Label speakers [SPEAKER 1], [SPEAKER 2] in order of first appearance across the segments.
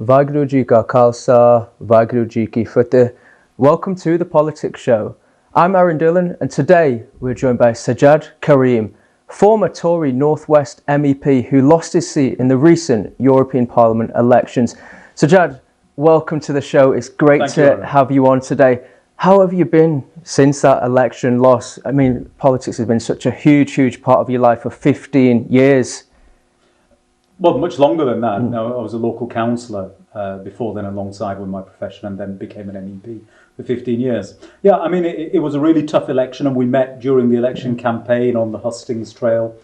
[SPEAKER 1] Vaheguru Ji Ka Khalsa, Vaheguru Ji Ki Fateh. Welcome to the Politics Show. I'm Aaron Dhillon, and today we're joined by Sajjad Karim, former Tory North West MEP who lost his seat in the recent European Parliament elections. Sajjad, welcome to the show. It's great to have you on today. How have you been since that election loss? I mean, politics has been such a huge part of your life for 15 years.
[SPEAKER 2] Well, much longer than that. No, I was a local councillor before then alongside with my profession, and then became an MEP for 15 years. Yeah, I mean, it was a really tough election, and we met during the election campaign on the Hustings Trail.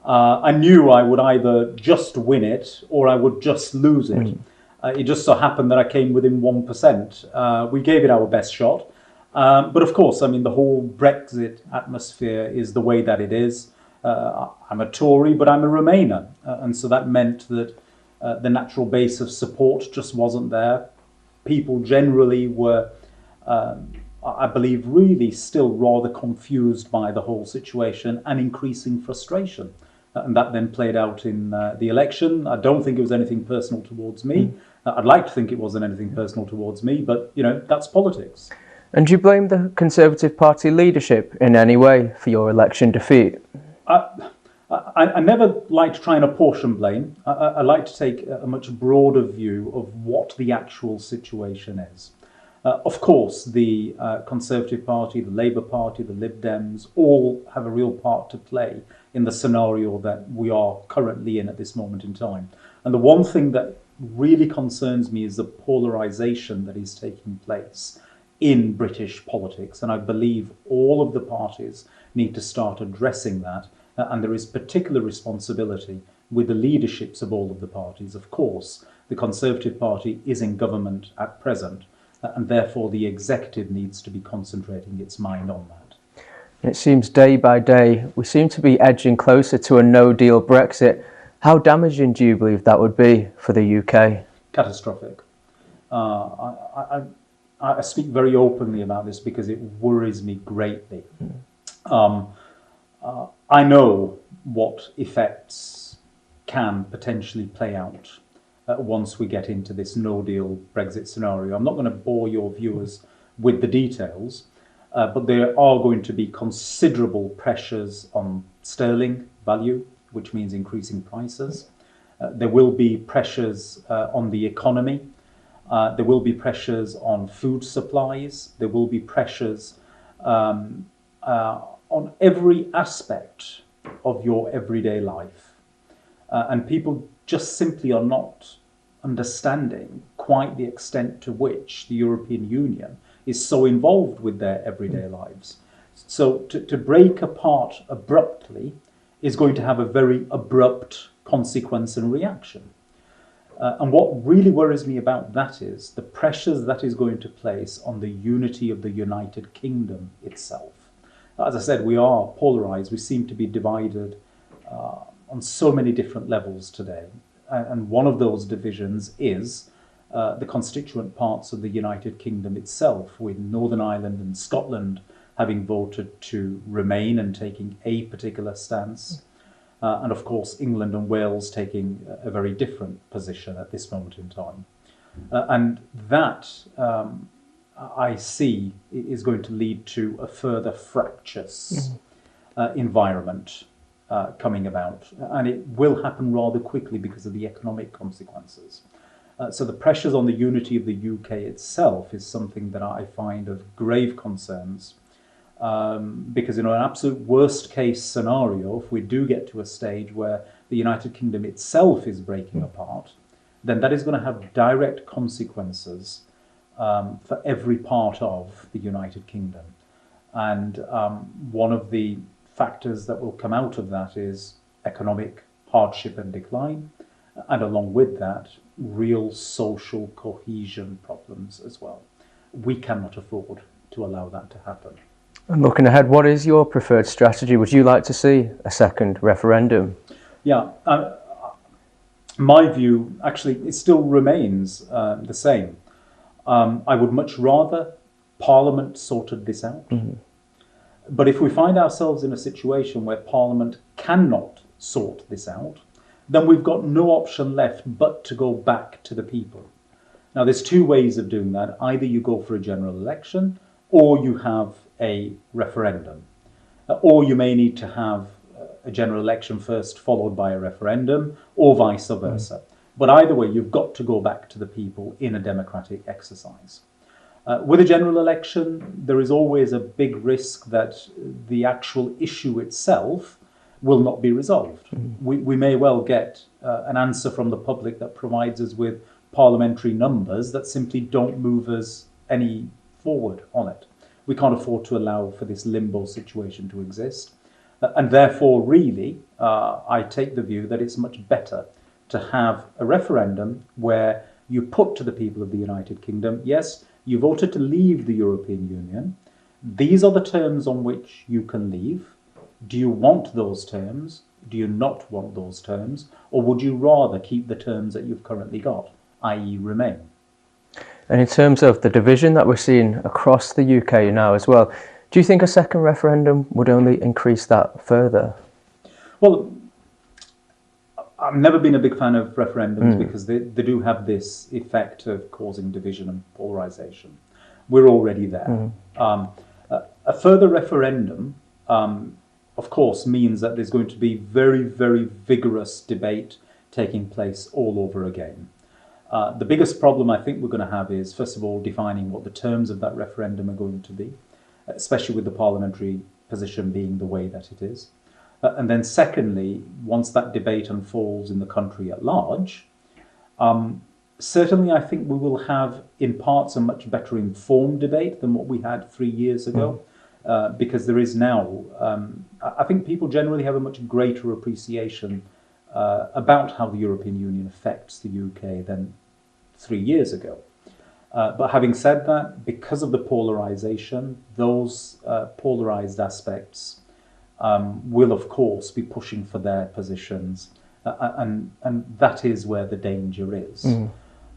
[SPEAKER 2] I knew I would either just win it or I would just lose it. It just so happened that I came within 1%. We gave it our best shot. But of course, I mean, the whole Brexit atmosphere is the way that it is. I'm a Tory, but I'm a Remainer. And so that meant that the natural base of support just wasn't there. People generally were, I believe, really still rather confused by the whole situation and increasing frustration. And that then played out in the election. I don't think it was anything personal towards me. I'd like to think it wasn't anything personal towards me, but, you know, that's politics.
[SPEAKER 1] And do you blame the Conservative Party leadership in any way for your election defeat?
[SPEAKER 2] I never like to try and apportion blame. I like to take a much broader view of what the actual situation is. Of course, the Conservative Party, the Labour Party, the Lib Dems all have a real part to play in the scenario that we are currently in at this moment in time. And the one thing that really concerns me is the polarisation that is taking place in British politics. And I believe all of the parties need to start addressing that. And there is particular responsibility with the leaderships of all of the parties. Of course, the Conservative Party is in government at present, and therefore the executive needs to be concentrating its mind on that.
[SPEAKER 1] It seems day by day we seem to be edging closer to a no-deal Brexit. How damaging do you believe that would be for the UK?
[SPEAKER 2] Catastrophic. I speak very openly about this because it worries me greatly. I know what effects can potentially play out once we get into this no-deal Brexit scenario. I'm not going to bore your viewers with the details, but there are going to be considerable pressures on sterling value, which means increasing prices. There will be pressures on the economy. There will be pressures on food supplies. There will be pressures on every aspect of your everyday life. And people just simply are not understanding quite the extent to which the European Union is so involved with their everyday lives. So to break apart abruptly is going to have a very abrupt consequence and reaction. And what really worries me about that is the pressures that is going to place on the unity of the United Kingdom itself. As I said, we are polarised. We seem to be divided on so many different levels today. And one of those divisions is the constituent parts of the United Kingdom itself, with Northern Ireland and Scotland having voted to remain and taking a particular stance. And of course, England and Wales taking a very different position at this moment in time. And that, I see, is going to lead to a further fractious environment coming about. And it will happen rather quickly because of the economic consequences. So the pressures on the unity of the UK itself is something that I find of grave concerns. Because in an absolute worst case scenario, if we do get to a stage where the United Kingdom itself is breaking apart, then that is going to have direct consequences for every part of the United Kingdom. And one of the factors that will come out of that is economic hardship and decline, and along with that, real social cohesion problems as well. We cannot afford to allow that to happen.
[SPEAKER 1] And looking ahead, what is your preferred strategy? Would you like to see a second referendum?
[SPEAKER 2] Yeah, my view, actually, it still remains the same. I would much rather Parliament sorted this out. But if we find ourselves in a situation where Parliament cannot sort this out, then we've got no option left but to go back to the people. Now, there's two ways of doing that. Either you go for a general election, or you have a referendum. Or you may need to have a general election first, followed by a referendum, or vice versa. But either way, you've got to go back to the people in a democratic exercise. With a general election, there is always a big risk that the actual issue itself will not be resolved. We may well get an answer from the public that provides us with parliamentary numbers that simply don't move us any forward on it. We can't afford to allow for this limbo situation to exist. And therefore, really, I take the view that it's much better to have a referendum where you put to the people of the United Kingdom, yes, you voted to leave the European Union. These are the terms on which you can leave. Do you want those terms? Do you not want those terms? Or would you rather keep the terms that you've currently got, i.e. remain?
[SPEAKER 1] And in terms of the division that we're seeing across the UK now as well, do you think a second referendum would only increase that further?
[SPEAKER 2] Well, I've never been a big fan of referendums because they do have this effect of causing division and polarisation. We're already there. A further referendum, of course, means that there's going to be very, very vigorous debate taking place all over again. The biggest problem I think we're going to have is, first of all, defining what the terms of that referendum are going to be, especially with the parliamentary position being the way that it is. And then secondly, once that debate unfolds in the country at large, certainly I think we will have in parts a much better informed debate than what we had 3 years ago, because there is now, I think people generally have a much greater appreciation about how the European Union affects the UK than 3 years ago. But having said that, because of the polarisation, those polarised aspects will, of course, be pushing for their positions, and that is where the danger is.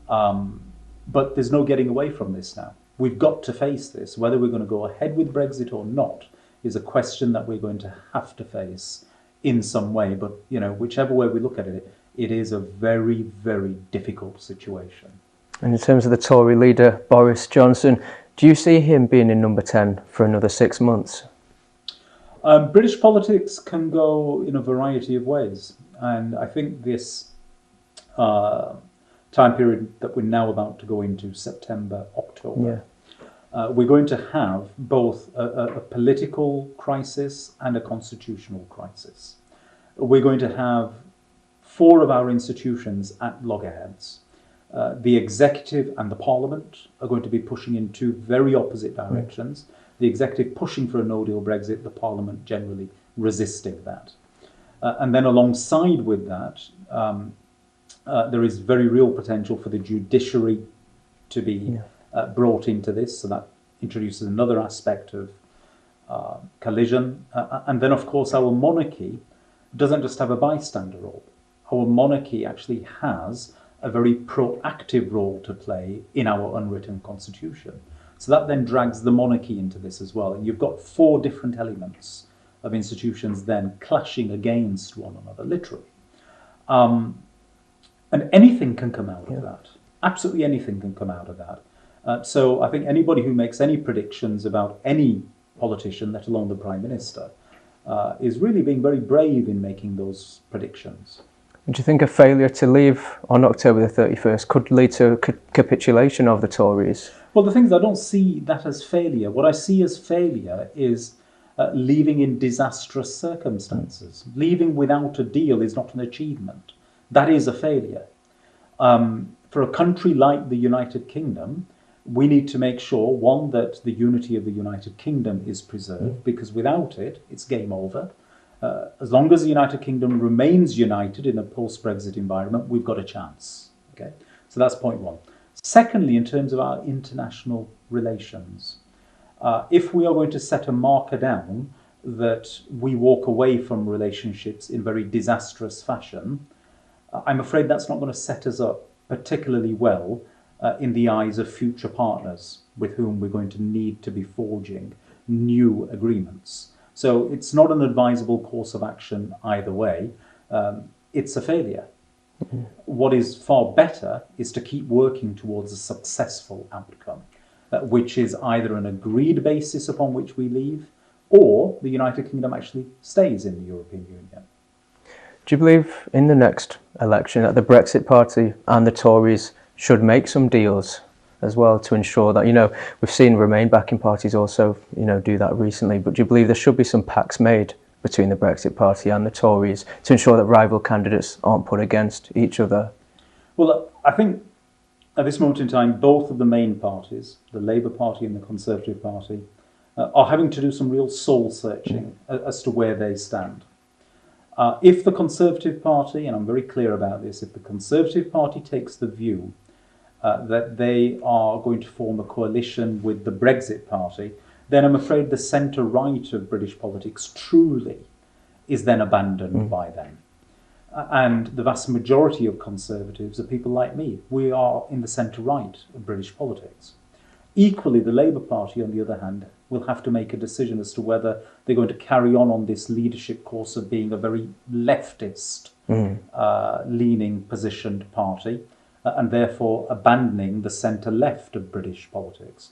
[SPEAKER 2] But there's no getting away from this now. We've got to face this. Whether we're going to go ahead with Brexit or not is a question that we're going to have to face in some way. But, you know, whichever way we look at it, it is a very, very difficult situation.
[SPEAKER 1] And in terms of the Tory leader, Boris Johnson, do you see him being in number 10 for another 6 months?
[SPEAKER 2] British politics can go in a variety of ways. And I think this time period that we're now about to go into, September, October, we're going to have both a political crisis and a constitutional crisis. We're going to have 4 of our institutions at loggerheads. The executive and the parliament are going to be pushing in 2 very opposite directions. The executive pushing for a no-deal Brexit, the parliament generally resisting that. And then alongside with that, there is very real potential for the judiciary to be brought into this. So that introduces another aspect of collision. And then, of course, our monarchy doesn't just have a bystander role. Our monarchy actually has a very proactive role to play in our unwritten constitution. So that then drags the monarchy into this as well. And you've got 4 different elements of institutions then clashing against one another, literally. And anything can come out of that. Absolutely anything can come out of that. So I think anybody who makes any predictions about any politician, let alone the Prime Minister, is really being very brave in making those predictions.
[SPEAKER 1] Do you think a failure to leave on October the 31st could lead to a capitulation of the Tories?
[SPEAKER 2] Well, the thing is, I don't see that as failure. What I see as failure is leaving in disastrous circumstances. Leaving without a deal is not an achievement. That is a failure. For a country like the United Kingdom, we need to make sure, one, that the unity of the United Kingdom is preserved, because without it, it's game over. As long as the United Kingdom remains united in a post-Brexit environment, we've got a chance. Okay, so that's point 1. Secondly, in terms of our international relations, if we are going to set a marker down that we walk away from relationships in very disastrous fashion, I'm afraid that's not going to set us up particularly well in the eyes of future partners with whom we're going to need to be forging new agreements. So it's not an advisable course of action either way. It's a failure. What is far better is to keep working towards a successful outcome, which is either an agreed basis upon which we leave, or the United Kingdom actually stays in the European Union.
[SPEAKER 1] Do you believe in the next election that the Brexit Party and the Tories should make some deals as well to ensure that, we've seen Remain backing parties also, do that recently, but do you believe there should be some pacts made between the Brexit Party and the Tories to ensure that rival candidates aren't put against each other?
[SPEAKER 2] Well, I think at this moment in time, both of the main parties, the Labour Party and the Conservative Party, are having to do some real soul searching as to where they stand. If the Conservative Party, and I'm very clear about this, if the Conservative Party takes the view that they are going to form a coalition with the Brexit Party, then I'm afraid the centre-right of British politics truly is then abandoned by them. And the vast majority of Conservatives are people like me. We are in the centre-right of British politics. Equally, the Labour Party, on the other hand, will have to make a decision as to whether they're going to carry on this leadership course of being a very leftist leaning positioned party and therefore abandoning the centre-left of British politics.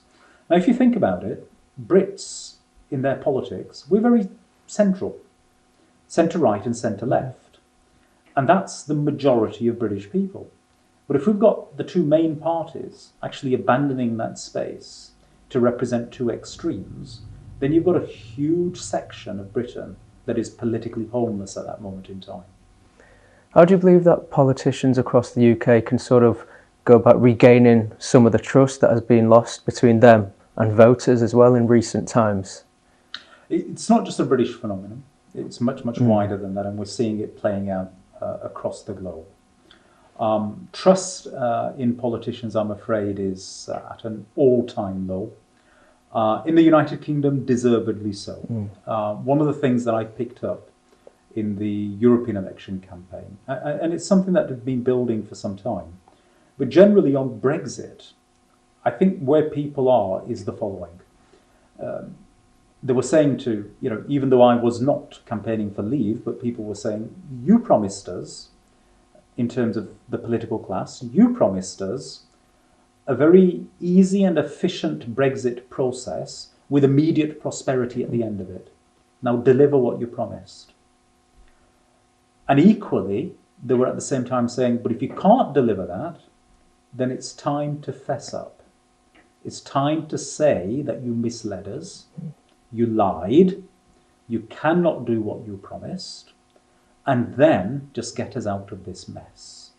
[SPEAKER 2] Now, if you think about it, Brits in their politics, we're very central, centre-right and centre-left. And that's the majority of British people. But if we've got the two main parties actually abandoning that space to represent two extremes, then you've got a huge section of Britain that is politically homeless at that moment in time.
[SPEAKER 1] How do you believe that politicians across the UK can sort of go about regaining some of the trust that has been lost between them and voters as well in recent times?
[SPEAKER 2] It's not just a British phenomenon. It's much, much wider than that, and we're seeing it playing out across the globe. Trust in politicians, I'm afraid, is at an all-time low. In the United Kingdom, deservedly so. One of the things that I picked up in the European election campaign, and it's something that had been building for some time, but generally on Brexit, I think where people are is the following. They were saying to, even though I was not campaigning for leave, but people were saying, you promised us, in terms of the political class, you promised us a very easy and efficient Brexit process with immediate prosperity at the end of it. Now deliver what you promised. And equally, they were at the same time saying, but if you can't deliver that, then it's time to fess up. It's time to say that you misled us, you lied, you cannot do what you promised, and then just get us out of this mess.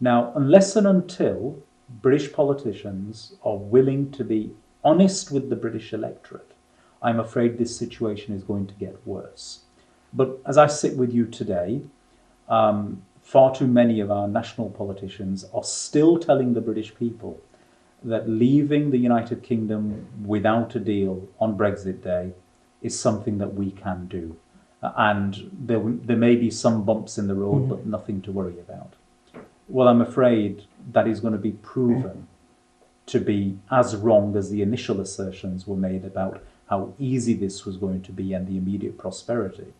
[SPEAKER 2] Now, unless and until British politicians are willing to be honest with the British electorate, I'm afraid this situation is going to get worse. But as I sit with you today, far too many of our national politicians are still telling the British people that leaving the United Kingdom without a deal on Brexit Day is something that we can do. And there may be some bumps in the road, but nothing to worry about. Well, I'm afraid that is going to be proven to be as wrong as the initial assertions were made about how easy this was going to be and the immediate prosperity.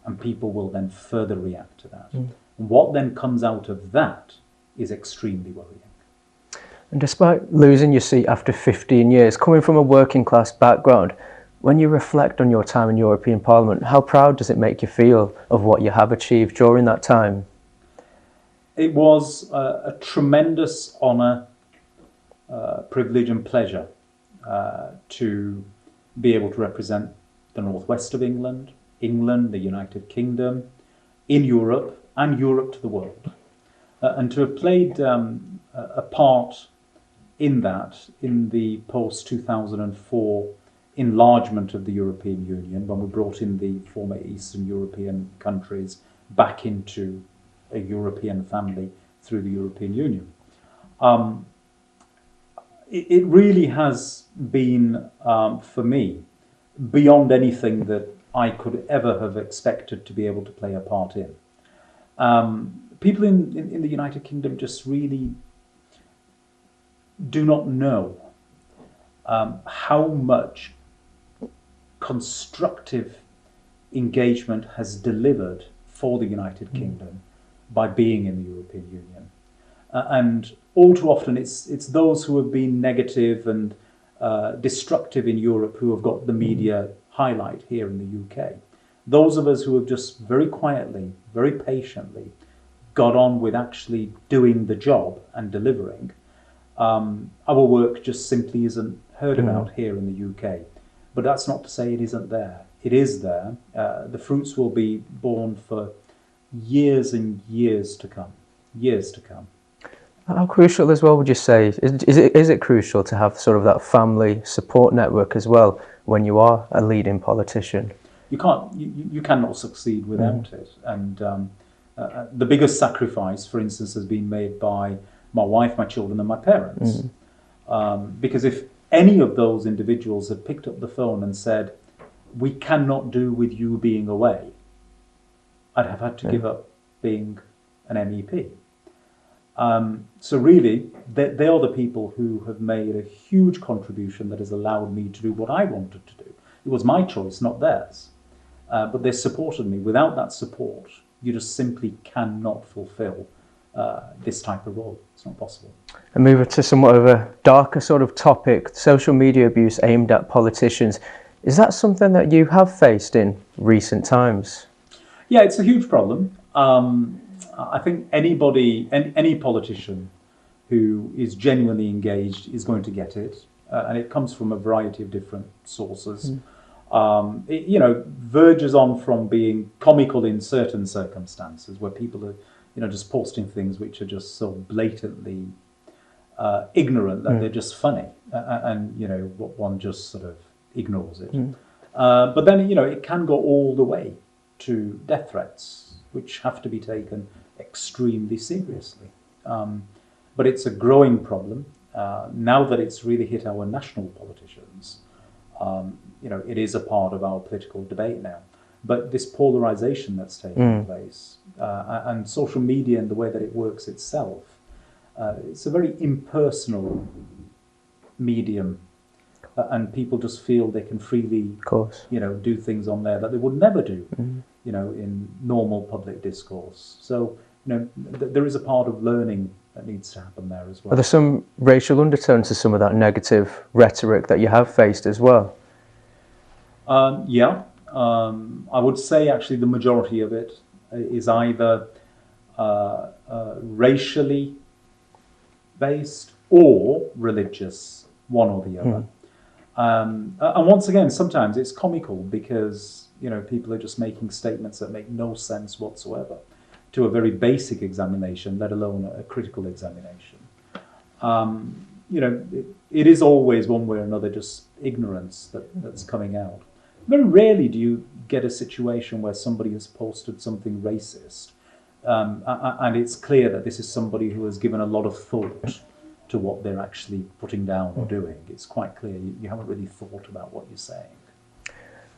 [SPEAKER 2] And people will then further react to that. And what then comes out of that is extremely worrying.
[SPEAKER 1] And despite losing your seat after 15 years, coming from a working class background, when you reflect on your time in European Parliament, how proud does it make you feel of what you have achieved during that time?
[SPEAKER 2] It was a tremendous honour, privilege and pleasure to be able to represent the northwest of England, the United Kingdom, in Europe and Europe to the world. And to have played a part in that, in the post-2004 enlargement of the European Union, when we brought in the former Eastern European countries back into a European family through the European Union. It really has been, for me, beyond anything that I could ever have expected to be able to play a part in. People in the United Kingdom just really do not know how much constructive engagement has delivered for the United Kingdom by being in the European Union. And all too often it's those who have been negative and destructive in Europe who have got the media highlight here in the UK. Those of us who have just very quietly, very patiently got on with actually doing the job and delivering, our work just simply isn't heard about here in the UK. But that's not to say it isn't there. It is there. The fruits will be borne for years and years to come. Years to come.
[SPEAKER 1] How crucial as well would you say, is it crucial to have sort of that family support network as well when you are a leading politician?
[SPEAKER 2] You cannot succeed without it. And the biggest sacrifice, for instance, has been made by my wife, my children and my parents. Because if any of those individuals had picked up the phone and said, we cannot do with you being away, I'd have had to give up being an MEP. So really, they are the people who have made a huge contribution that has allowed me to do what I wanted to do. It was my choice, not theirs. But they supported me. Without that support, you just simply cannot fulfill this type of role. It's not possible.
[SPEAKER 1] And moving to somewhat of a darker sort of topic, social media abuse aimed at politicians. Is that something that you have faced in recent times?
[SPEAKER 2] Yeah, it's a huge problem. I think any politician who is genuinely engaged is going to get it. And it comes from a variety of different sources. It verges on from being comical in certain circumstances where people are just posting things which are just so blatantly ignorant that they're just funny, and one just sort of ignores it. But then it can go all the way to death threats, which have to be taken extremely seriously. But it's a growing problem now that it's really hit our national politicians. It is a part of our political debate now. But this polarization that's taking place, and social media and the way that it works itself, it's a very impersonal medium, and people just feel they can freely, do things on there that they would never do, in normal public discourse. So, there is a part of learning that needs to happen there as well.
[SPEAKER 1] Are there some racial undertones to some of that negative rhetoric that you have faced as well?
[SPEAKER 2] I would say actually the majority of it is either racially based or religious, one or the other. And once again, sometimes it's comical because people are just making statements that make no sense whatsoever to a very basic examination, let alone a critical examination. It is always one way or another just ignorance that's coming out. Very rarely do you get a situation where somebody has posted something racist, and it's clear that this is somebody who has given a lot of thought to what they're actually putting down or doing. It's quite clear you haven't really thought about what you're saying.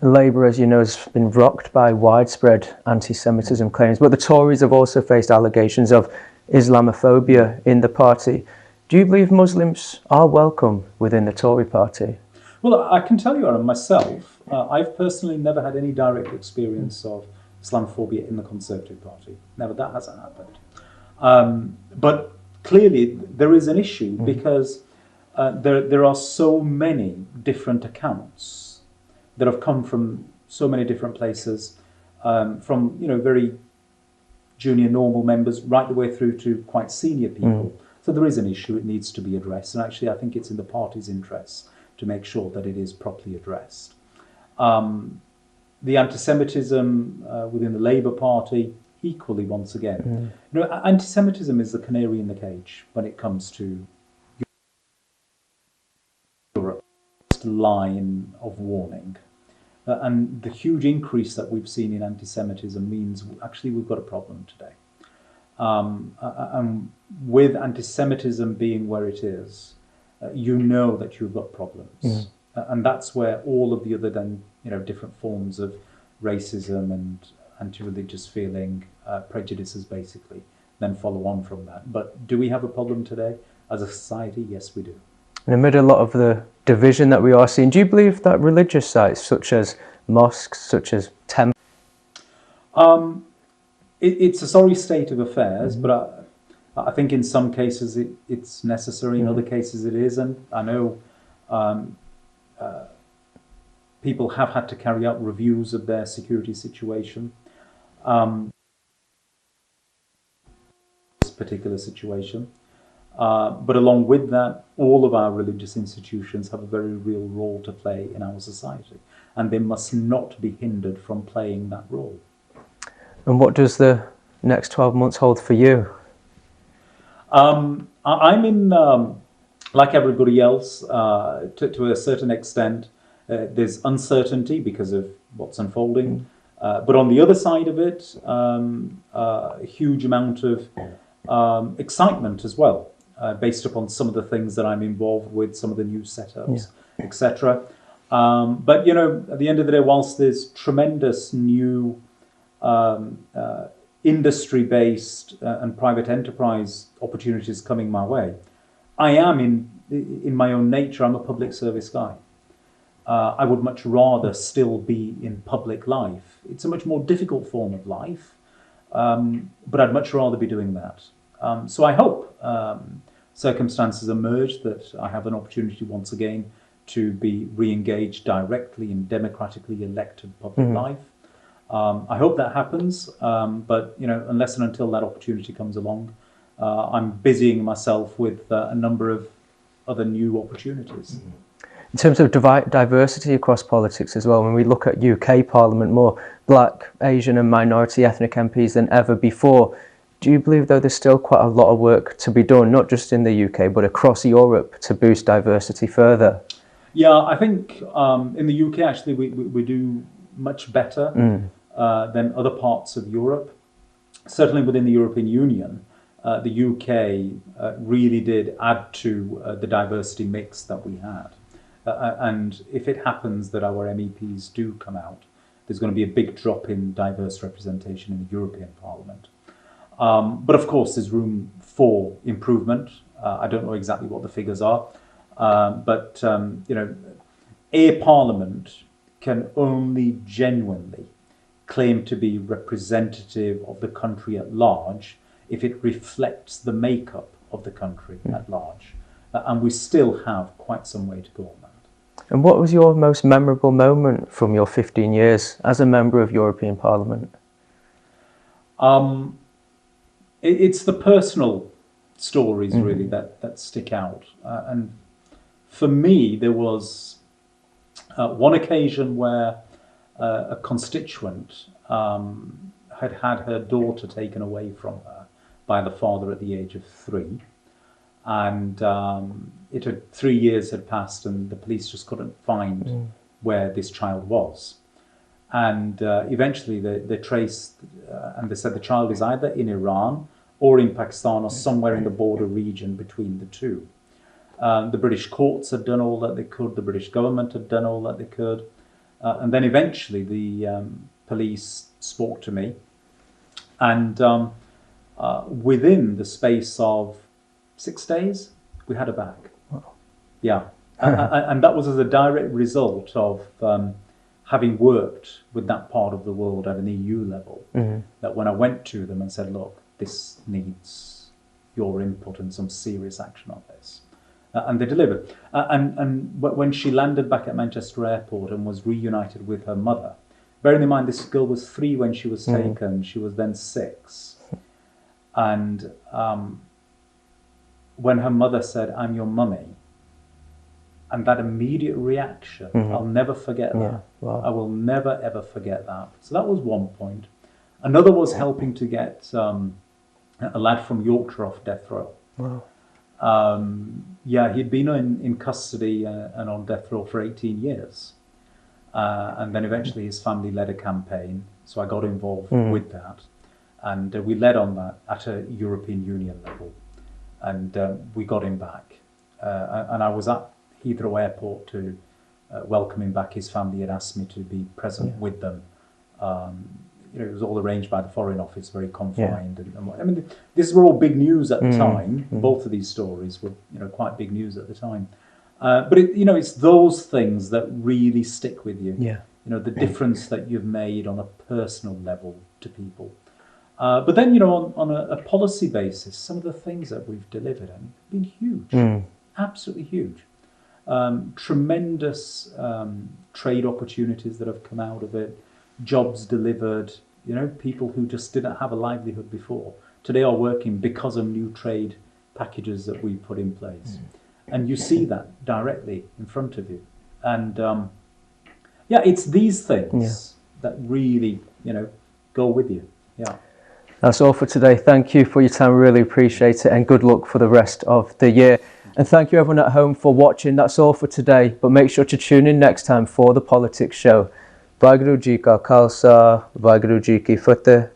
[SPEAKER 1] Labour, as you know, has been rocked by widespread anti-Semitism claims, but the Tories have also faced allegations of Islamophobia in the party. Do you believe Muslims are welcome within the Tory party?
[SPEAKER 2] Well, I can tell you, Aran, myself, I've personally never had any direct experience of Islamophobia in the Conservative Party. Never, that hasn't happened. But clearly there is an issue because there are so many different accounts that have come from so many different places, from very junior normal members right the way through to quite senior people. So there is an issue, it needs to be addressed, and actually I think it's in the party's interests to make sure that it is properly addressed. The anti-Semitism within the Labour Party, equally once again. Anti-Semitism is the canary in the cage when it comes to Europe. Line of warning. And the huge increase that we've seen in anti-Semitism means actually we've got a problem today. And with anti-Semitism being where it is, that you've got problems. And that's where all of the other different forms of racism and anti-religious feeling, prejudices basically, then follow on from that. But do we have a problem today as a society? Yes, we do.
[SPEAKER 1] And amid a lot of the division that we are seeing, do you believe that religious sites such as mosques, such as temples?
[SPEAKER 2] it's a sorry state of affairs, but I think in some cases it's necessary, in other cases it isn't. I know people have had to carry out reviews of their security situation. This particular situation. But along with that, all of our religious institutions have a very real role to play in our society, and they must not be hindered from playing that role.
[SPEAKER 1] And what does the next 12 months hold for you?
[SPEAKER 2] I'm in, like everybody else, to a certain extent, there's uncertainty because of what's unfolding. But on the other side of it, a huge amount of excitement as well, based upon some of the things that I'm involved with, some of the new setups, etc. But, at the end of the day, whilst there's tremendous new industry-based and private enterprise opportunities coming my way, I am, in my own nature, I'm a public service guy. I would much rather still be in public life. It's a much more difficult form of life, but I'd much rather be doing that. So I hope circumstances emerge that I have an opportunity once again to be re-engaged directly in democratically elected public life. I hope that happens, but unless and until that opportunity comes along, I'm busying myself with a number of other new opportunities.
[SPEAKER 1] In terms of diversity across politics as well, when we look at UK Parliament, more black, Asian and minority ethnic MPs than ever before, do you believe, though, there's still quite a lot of work to be done, not just in the UK, but across Europe, to boost diversity further?
[SPEAKER 2] Yeah, I think in the UK, actually, we do much better than other parts of Europe. Certainly within the European Union, the UK really did add to the diversity mix that we had. And if it happens that our MEPs do come out, there's going to be a big drop in diverse representation in the European Parliament. But of course, there's room for improvement. I don't know exactly what the figures are, but a parliament can only genuinely claim to be representative of the country at large if it reflects the makeup of the country at large. And we still have quite some way to go on that.
[SPEAKER 1] And what was your most memorable moment from your 15 years as a member of European Parliament?
[SPEAKER 2] It's the personal stories really that stick out. And for me, there was one occasion where a constituent had had her daughter taken away from her by the father at the age of 3. And 3 years had passed and the police just couldn't find where this child was. And eventually they traced and they said the child is either in Iran or in Pakistan or somewhere in the border region between the two. The British courts had done all that they could, the British government had done all that they could. And then eventually the police spoke to me, and within the space of 6 days, we had her back. Wow. Yeah. And that was as a direct result of having worked with that part of the world at an EU level, that when I went to them and said, look, this needs your input and some serious action on this. And they delivered. And when she landed back at Manchester Airport and was reunited with her mother, bearing in mind this girl was 3 when she was taken, she was then 6. And when her mother said, I'm your mummy, and that immediate reaction, I'll never forget that.
[SPEAKER 1] Yeah. Wow.
[SPEAKER 2] I will never, ever forget that. So that was one point. Another was helping to get a lad from Yorkshire off death row.
[SPEAKER 1] Wow.
[SPEAKER 2] He'd been in custody and on death row for 18 years. And then eventually his family led a campaign. So I got involved with that. And we led on that at a European Union level. And we got him back. And I was at Heathrow Airport to welcome him back. His family had asked me to be present with them. It was all arranged by the Foreign Office, very confined. And I mean, these were all big news at the time. Both of these stories were, quite big news at the time. But it's those things that really stick with you.
[SPEAKER 1] Yeah.
[SPEAKER 2] The difference that you've made on a personal level to people. But then, on a policy basis, some of the things that we've delivered have been huge, absolutely huge. Tremendous trade opportunities that have come out of it, jobs delivered, people who just didn't have a livelihood before today are working because of new trade packages that we put in place. And you see that directly in front of you. And it's these things that really, go with you. Yeah.
[SPEAKER 1] That's all for today. Thank you for your time. Really appreciate it, and good luck for the rest of the year. And thank you everyone at home for watching. That's all for today, but make sure to tune in next time for the Politics Show. Vaheguru Ji Ka Khalsa, Vaheguru Ji Ki Fateh.